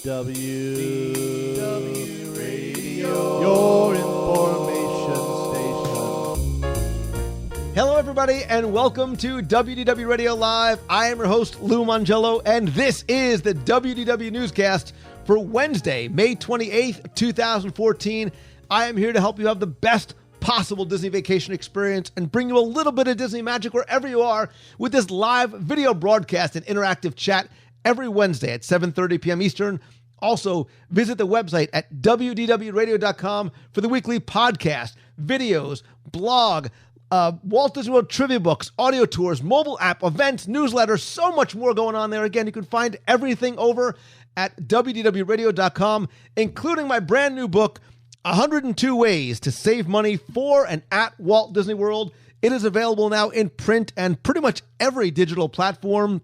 WDW Radio, your information station. Hello, everybody, and welcome to WDW Radio Live. I am your host, Lou Mangello, and this is the WDW Newscast for Wednesday, May 28th, 2014. I am here to help you have the best possible Disney vacation experience and bring you a little bit of Disney magic wherever you are with this live video broadcast and interactive chat every Wednesday at 7:30 p.m. Eastern. Also, visit the website at WDWRadio.com for the weekly podcast, videos, blog, Walt Disney World trivia books, audio tours, mobile app, events, newsletters, so much more going on there. Again, you can find everything over at WDWRadio.com, including my brand new book, 102 Ways to Save Money for and at Walt Disney World. It is available now in print and pretty much every digital platform.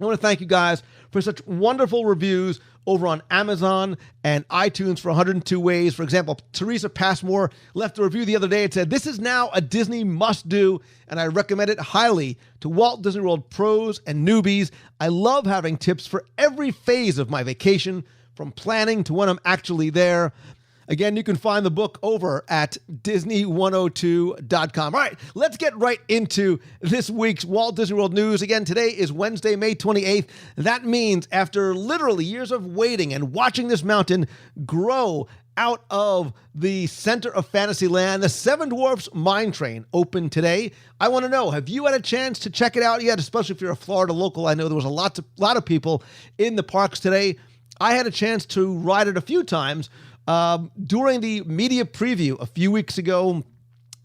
I want to thank you guys for such wonderful reviews over on Amazon and iTunes for 102 Ways. For example, Teresa Passmore left a review the other day and said, "This is now a Disney must-do, and I recommend it highly to Walt Disney World pros and newbies. I love having tips for every phase of my vacation, from planning to when I'm actually there." Again, you can find the book over at Disney102.com. All right, let's get right into this week's Walt Disney World news. Again, today is Wednesday, May 28th. That means after literally years of waiting and watching this mountain grow out of the center of Fantasyland, the Seven Dwarfs Mine Train opened today. I want to know, have you had a chance to check it out yet, especially if you're a Florida local? I know there was a lot of people in the parks today. I had a chance to ride it a few times during the media preview a few weeks ago,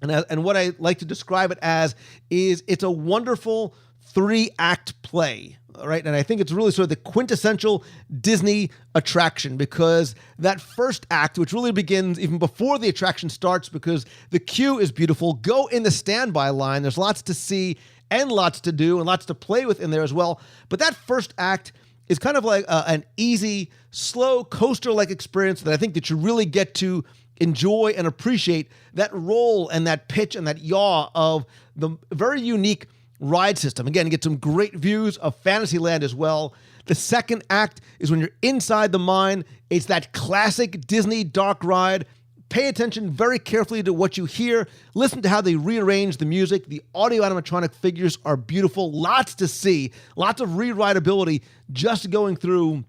and what I like to describe it as is it's a wonderful 3-act play, all right? And I think it's really sort of the quintessential Disney attraction, because that first act, which really begins even before the attraction starts, because the queue is beautiful. Go in the standby line. There's lots to see and lots to do and lots to play with in there as well. But that first act is kind of like an easy, slow, coaster-like experience that I think that you really get to enjoy and appreciate that roll and that pitch and that yaw of the very unique ride system. Again, you get some great views of Fantasyland as well. The second act is when you're inside the mine. It's that classic Disney dark ride. Pay attention very carefully to what you hear. Listen to how they rearrange the music. The audio animatronic figures are beautiful. Lots to see. Lots of re-rideability just going through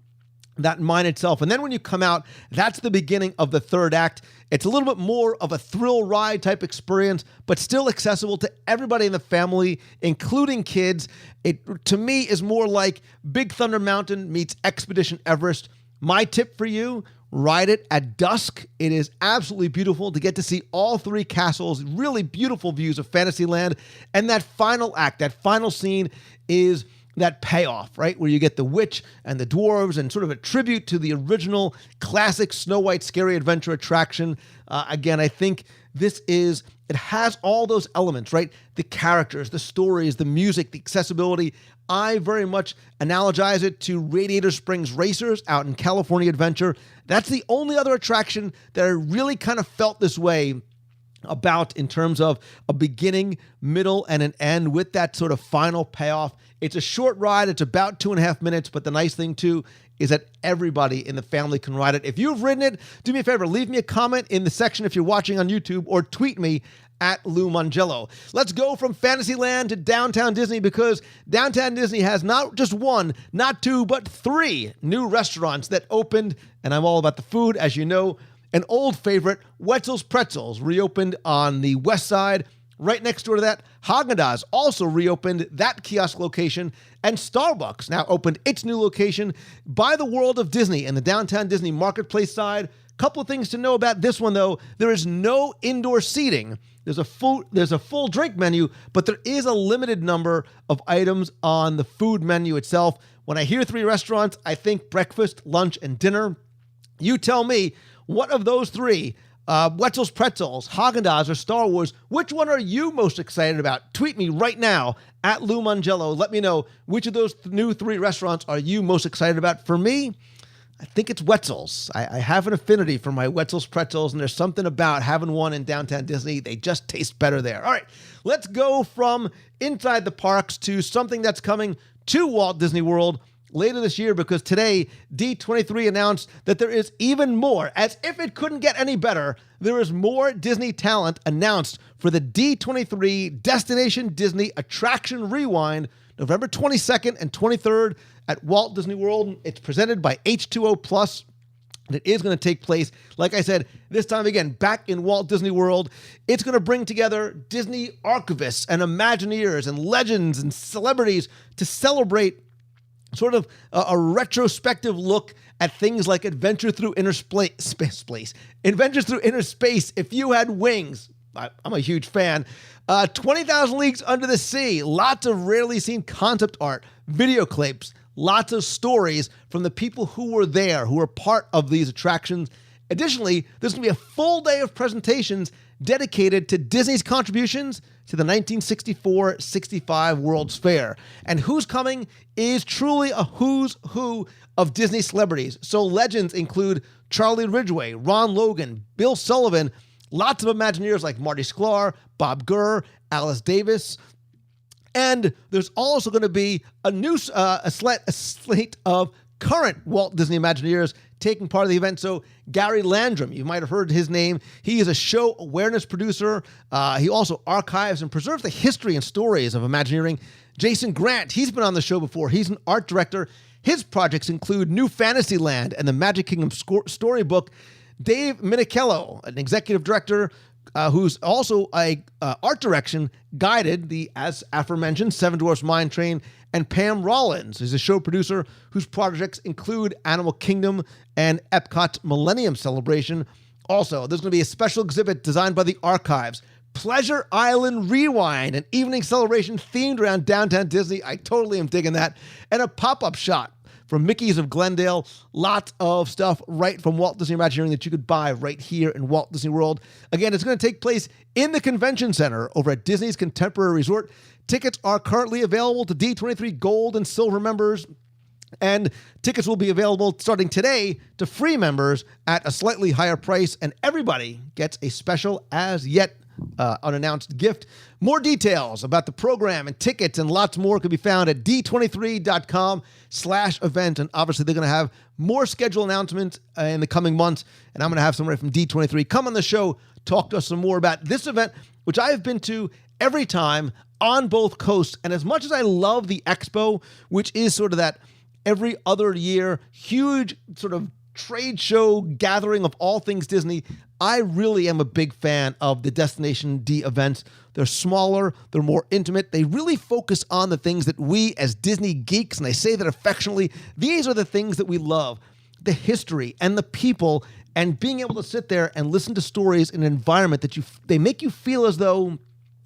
that mine itself. And then when you come out, that's the beginning of the third act. It's a little bit more of a thrill ride type experience, but still accessible to everybody in the family, including kids. It, to me, is more like Big Thunder Mountain meets Expedition Everest. My tip for you: ride it at dusk. It is absolutely beautiful to get to see all 3 castles, really beautiful views of Fantasyland. And that final act, that final scene is that payoff, right? Where you get the witch and the dwarves and sort of a tribute to the original classic Snow White Scary Adventure attraction. Again, I think it has all those elements, right? The characters, the stories, the music, the accessibility. I very much analogize it to Radiator Springs Racers out in California Adventure. That's the only other attraction that I really kind of felt this way about, in terms of a beginning, middle, and an end with that sort of final payoff. It's a short ride. It's about 2.5 minutes, but the nice thing too is that everybody in the family can ride it. If you've ridden it, do me a favor, leave me a comment in the section if you're watching on YouTube, or tweet me at Lou Mangello. Let's go from Fantasyland to Downtown Disney, because Downtown Disney has not just 1, not 2, but 3 new restaurants that opened, and I'm all about the food, as you know. An old favorite, Wetzel's Pretzels, reopened on the west side. Right next door to that, Haagen-Dazs also reopened that kiosk location, and Starbucks now opened its new location by the World of Disney in the Downtown Disney Marketplace side. Couple of things to know about this one, though. There is no indoor seating. There's a full drink menu, but there is a limited number of items on the food menu itself. When I hear 3 restaurants, I think breakfast, lunch, and dinner. You tell me, what of those 3, Wetzel's Pretzels, Haagen-Dazs, or Star Wars, which one are you most excited about? Tweet me right now at Lou Mangello. Let me know which of those new 3 restaurants are you most excited about. For me, I think it's Wetzel's. I have an affinity for my Wetzel's Pretzels, and there's something about having one in Downtown Disney. They just taste better there. All right, let's go from inside the parks to something that's coming to Walt Disney World. later this year, because today D23 announced that there is even more. As if it couldn't get any better, there is more Disney talent announced for the D23 Destination Disney Attraction Rewind, November 22nd and 23rd at Walt Disney World. It's presented by H2O Plus. And it is going to take place, like I said, this time again, back in Walt Disney World. It's going to bring together Disney archivists and Imagineers and legends and celebrities to celebrate sort of a retrospective look at things like Adventure Through Inner Space. Adventures Through Inner Space, If You Had Wings. I'm a huge fan. 20,000 Leagues Under the Sea. Lots of rarely seen concept art, video clips, lots of stories from the people who were there, who were part of these attractions. Additionally, there's going to be a full day of presentations dedicated to Disney's contributions to the 1964-65 World's Fair. And who's coming is truly a who's who of Disney celebrities. So legends include Charlie Ridgway, Ron Logan, Bill Sullivan, lots of Imagineers like Marty Sklar, Bob Gurr, Alice Davis. And there's also going to be a slate of current Walt Disney Imagineers taking part of the event. So Gary Landrum, you might have heard his name. He is a show awareness producer. He also archives and preserves the history and stories of Imagineering. Jason Grant, he's been on the show before. He's an art director. His projects include New Fantasyland and the Magic Kingdom storybook. Dave Minichello, an executive director who's also a art direction, guided the, as aforementioned, Seven Dwarfs Mine Train. And Pam Rollins is a show producer whose projects include Animal Kingdom and Epcot's Millennium Celebration. Also, there's going to be a special exhibit designed by the Archives, Pleasure Island Rewind, an evening celebration themed around downtown Disney. I totally am digging that. And a pop-up shop from Mickey's of Glendale. Lots of stuff right from Walt Disney Imagineering that you could buy right here in Walt Disney World. Again, it's going to take place in the Convention Center over at Disney's Contemporary Resort. Tickets are currently available to D23 Gold and Silver members, and tickets will be available starting today to free members at a slightly higher price, and everybody gets a special as yet unannounced gift. More details about the program and tickets and lots more can be found at d23.com/event. And obviously they're going to have more schedule announcements in the coming months. And I'm going to have somebody from D23 come on the show, talk to us some more about this event, which I have been to every time on both coasts. And as much as I love the expo, which is sort of that every other year, huge sort of trade show gathering of all things Disney, I really am a big fan of the Destination D events. They're smaller, they're more intimate. They really focus on the things that we as Disney geeks, and I say that affectionately, these are the things that we love. The history and the people, and being able to sit there and listen to stories in an environment that they make you feel as though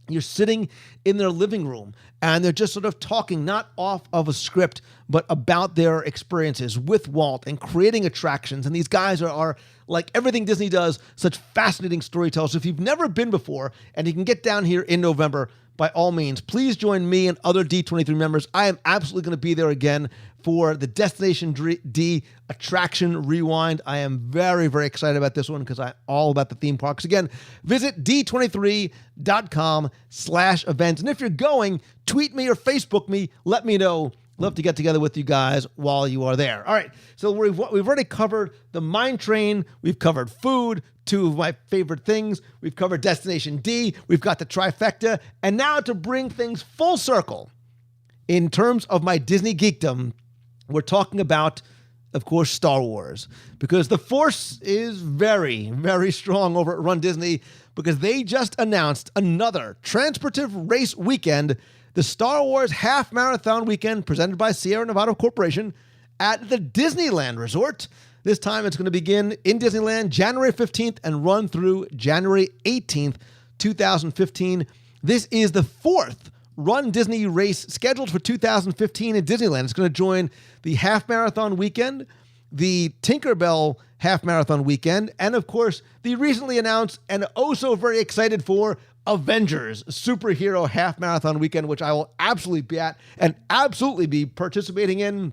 you're sitting in their living room and they're just sort of talking not off of a script, but about their experiences with Walt and creating attractions. And these guys are like everything Disney does, such fascinating storytellers. So if you've never been before and you can get down here in November, by all means, please join me and other D23 members. I am absolutely going to be there again for the Destination D Attraction Rewind. I am very, very excited about this one because I'm all about the theme parks. Again, visit d23.com/events. And if you're going, tweet me or Facebook me. Let me know. Love to get together with you guys while you are there. All right, so we've already covered the mine train. We've covered food, two of my favorite things. We've covered Destination D. We've got the trifecta. And now to bring things full circle, in terms of my Disney geekdom, we're talking about, of course, Star Wars. Because the force is very, very strong over at Run Disney, because they just announced another transportive race weekend, the Star Wars Half Marathon Weekend, presented by Sierra Nevada Corporation at the Disneyland Resort. This time it's going to begin in Disneyland January 15th and run through January 18th, 2015. This is the fourth Run Disney race scheduled for 2015 in Disneyland. It's going to join the Half Marathon Weekend, the Tinkerbell Half Marathon Weekend, and of course, the recently announced and oh so very excited for Avengers Superhero Half Marathon Weekend, which I will absolutely be at and absolutely be participating in.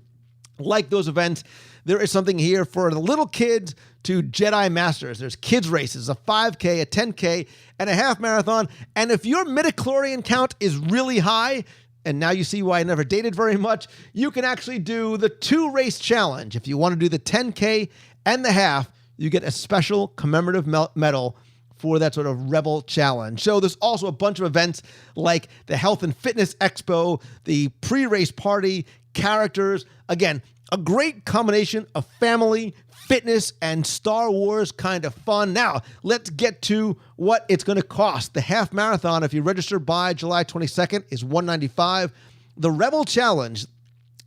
Like those events, there is something here for the little kids to Jedi Masters. There's kids races, a 5K, a 10K, and a half marathon. And if your midichlorian count is really high, and now you see why I never dated very much, you can actually do the 2-race challenge. If you want to do the 10K and the half, you get a special commemorative medal for that sort of Rebel Challenge. So there's also a bunch of events like the Health and Fitness Expo, the pre-race party, characters. Again, a great combination of family, fitness, and Star Wars kind of fun. Now, let's get to what it's going to cost. The half marathon, if you register by July 22nd, is $195. The Rebel Challenge,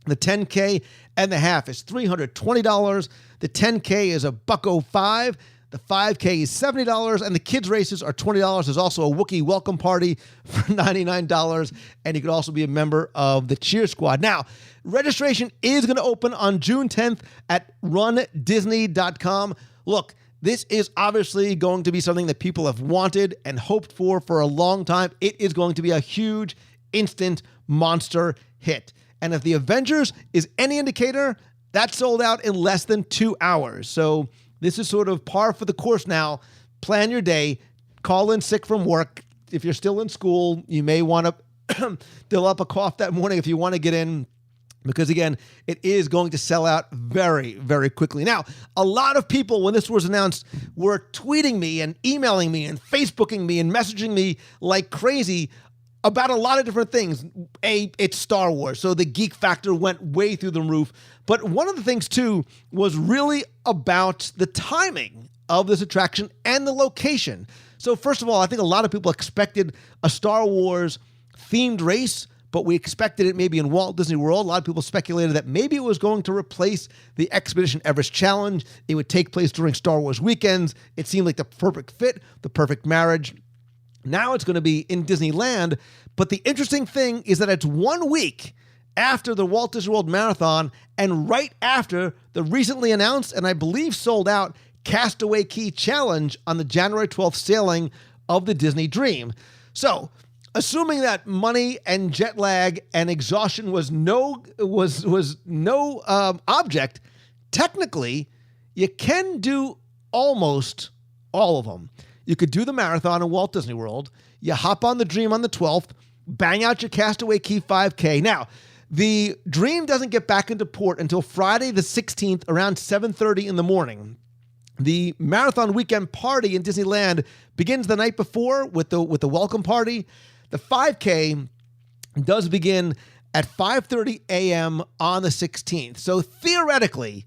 the 10K and the half, is $320. The 10K is $105. The 5K is $70, and the kids' races are $20. There's also a Wookiee welcome party for $99, and you can also be a member of the cheer squad. Now, registration is going to open on June 10th at runDisney.com. Look, this is obviously going to be something that people have wanted and hoped for a long time. It is going to be a huge, instant monster hit. And if the Avengers is any indicator, that's sold out in less than 2 hours. So this is sort of par for the course now. Plan your day. Call in sick from work. If you're still in school, you may want to fill up a cough that morning if you want to get in, because again, it is going to sell out very, very quickly. Now, a lot of people, when this was announced, were tweeting me and emailing me and Facebooking me and messaging me like crazy about a lot of different things. It's Star Wars, so the geek factor went way through the roof. But one of the things, too, was really about the timing of this attraction and the location. So first of all, I think a lot of people expected a Star Wars-themed race, but we expected it maybe in Walt Disney World. A lot of people speculated that maybe it was going to replace the Expedition Everest Challenge. It would take place during Star Wars weekends. It seemed like the perfect fit, the perfect marriage. Now it's going to be in Disneyland, but the interesting thing is that it's 1 week after the Walt Disney World Marathon and right after the recently announced and I believe sold out Castaway Cay Challenge on the January 12th sailing of the Disney Dream. So, assuming that money and jet lag and exhaustion was no object, technically you can do almost all of them. You could do the marathon in Walt Disney World. You hop on the Dream on the 12th, bang out your Castaway Cay 5K. Now, the Dream doesn't get back into port until Friday the 16th around 7:30 in the morning. The marathon weekend party in Disneyland begins the night before with the welcome party. The 5K does begin at 5:30 a.m. on the 16th. So theoretically,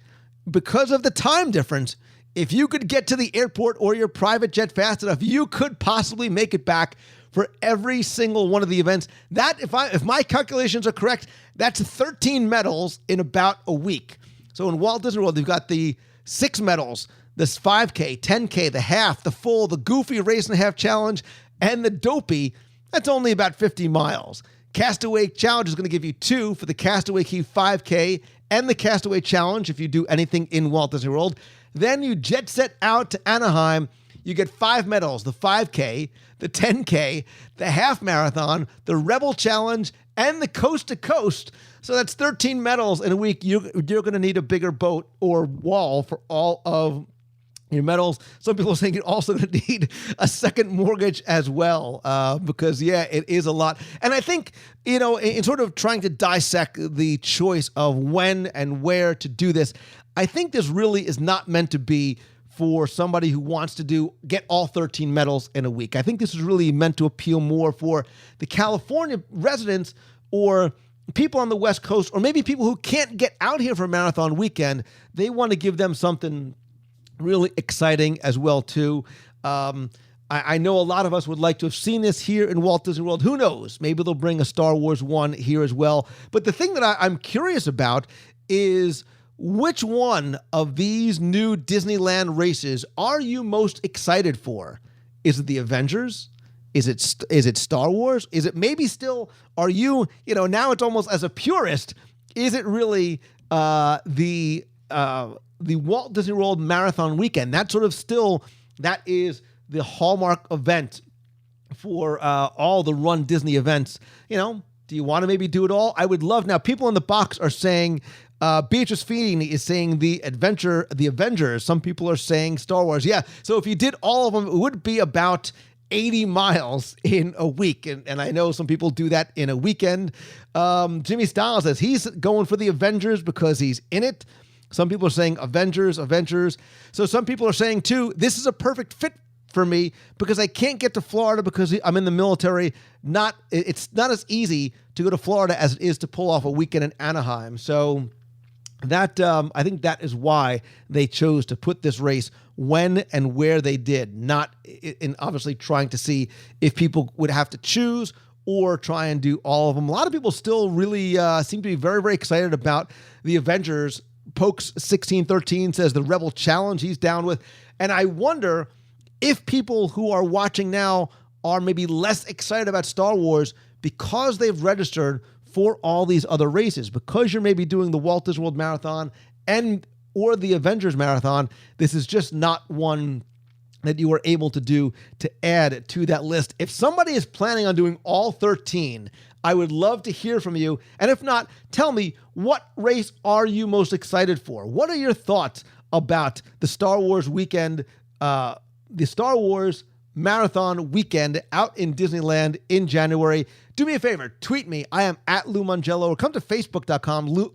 because of the time difference, if you could get to the airport or your private jet fast enough, you could possibly make it back for every single one of the events. That, if my calculations are correct, that's 13 medals in about a week. So in Walt Disney World, you've got the 6 medals, this 5K, 10K, the half, the full, the goofy race and a half challenge, and the dopey. That's only about 50 miles. Castaway Challenge is going to give you 2 for the Castaway Cay 5K and the Castaway Challenge if you do anything in Walt Disney World. Then you jet set out to Anaheim. You get 5 medals, the 5K, the 10K, the half marathon, the Rebel Challenge, and the Coast to Coast. So that's 13 medals in a week. You're going to need a bigger boat or wall for all of your medals. Some people are saying you're also going to need a second mortgage as well, because, yeah, it is a lot. And I think, in sort of trying to dissect the choice of when and where to do this, I think this really is not meant to be for somebody who wants to get all 13 medals in a week. I think this is really meant to appeal more for the California residents or people on the West Coast, or maybe people who can't get out here for a marathon weekend. They want to give them something really exciting as well, too. I know a lot of us would like to have seen this here in Walt Disney World. Who knows? Maybe they'll bring a Star Wars one here as well. But the thing that I'm curious about is, which one of these new Disneyland races are you most excited for? Is it the Avengers? Is it Star Wars? Is it maybe still, are you, now it's almost as a purist, is it really the Walt Disney World Marathon weekend? That is the hallmark event for all the Run Disney events. Do you want to maybe do it all? I would love. Now, people in the box are saying, Beatrice Feeney is saying the Avengers. Some people are saying Star Wars. Yeah. So if you did all of them, it would be about 80 miles in a week. And I know some people do that in a weekend. Jimmy Styles says he's going for the Avengers because he's in it. Some people are saying Avengers. So some people are saying, too, this is a perfect fit for me because I can't get to Florida because I'm in the military. It's not as easy to go to Florida as it is to pull off a weekend in Anaheim. So that I think that is why they chose to put this race when and where they did, not in obviously trying to see if people would have to choose or try and do all of them. A lot of people still really seem to be very, very excited about the Avengers. Pokes 1613 says the Rebel Challenge he's down with. And I wonder if people who are watching now are maybe less excited about Star Wars because they've registered for all these other races, because you're maybe doing the Walt Disney World Marathon or the Avengers Marathon. This is just not one that you were able to do to add to that list. If somebody is planning on doing all 13, I would love to hear from you. And if not, tell me, what race are you most excited for? What are your thoughts about the Star Wars weekend, the Star Wars Marathon weekend out in Disneyland in January? Do me a favor, tweet me. I am at Lou Mongello, or come to facebook.com/Lou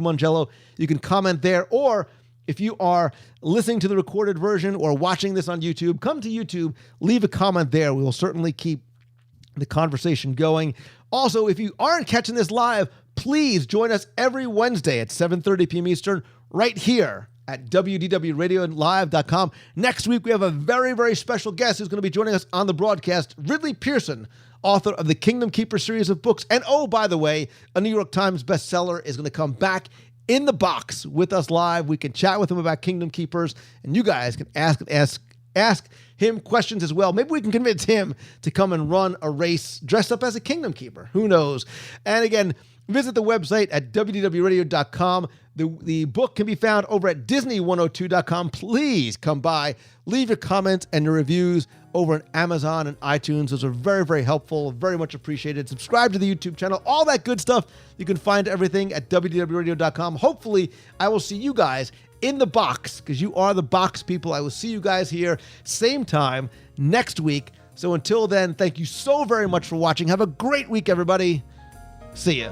Mongello. You can comment there, or if you are listening to the recorded version or watching this on YouTube, come to YouTube, leave a comment there. We will certainly keep the conversation going. Also, if you aren't catching this live, please join us every Wednesday at 7:30 p.m. Eastern right here at WDWRadioLive.com. Next week, we have a very, very special guest who's going to be joining us on the broadcast, Ridley Pearson, author of the Kingdom Keeper series of books. And oh, by the way, a New York Times bestseller is going to come back in the box with us live. We can chat with him about Kingdom Keepers, and you guys can ask him questions as well. Maybe we can convince him to come and run a race dressed up as a Kingdom Keeper. Who knows? And again, visit the website at WDWRadio.com. The book can be found over at Disney102.com. Please come by, leave your comments and your reviews over on Amazon and iTunes. Those are very, very helpful, very much appreciated. Subscribe to the YouTube channel, all that good stuff. You can find everything at WDWRadio.com. Hopefully, I will see you guys in the box, because you are the box people. I will see you guys here, same time, next week. So until then, thank you so very much for watching. Have a great week, everybody. See ya.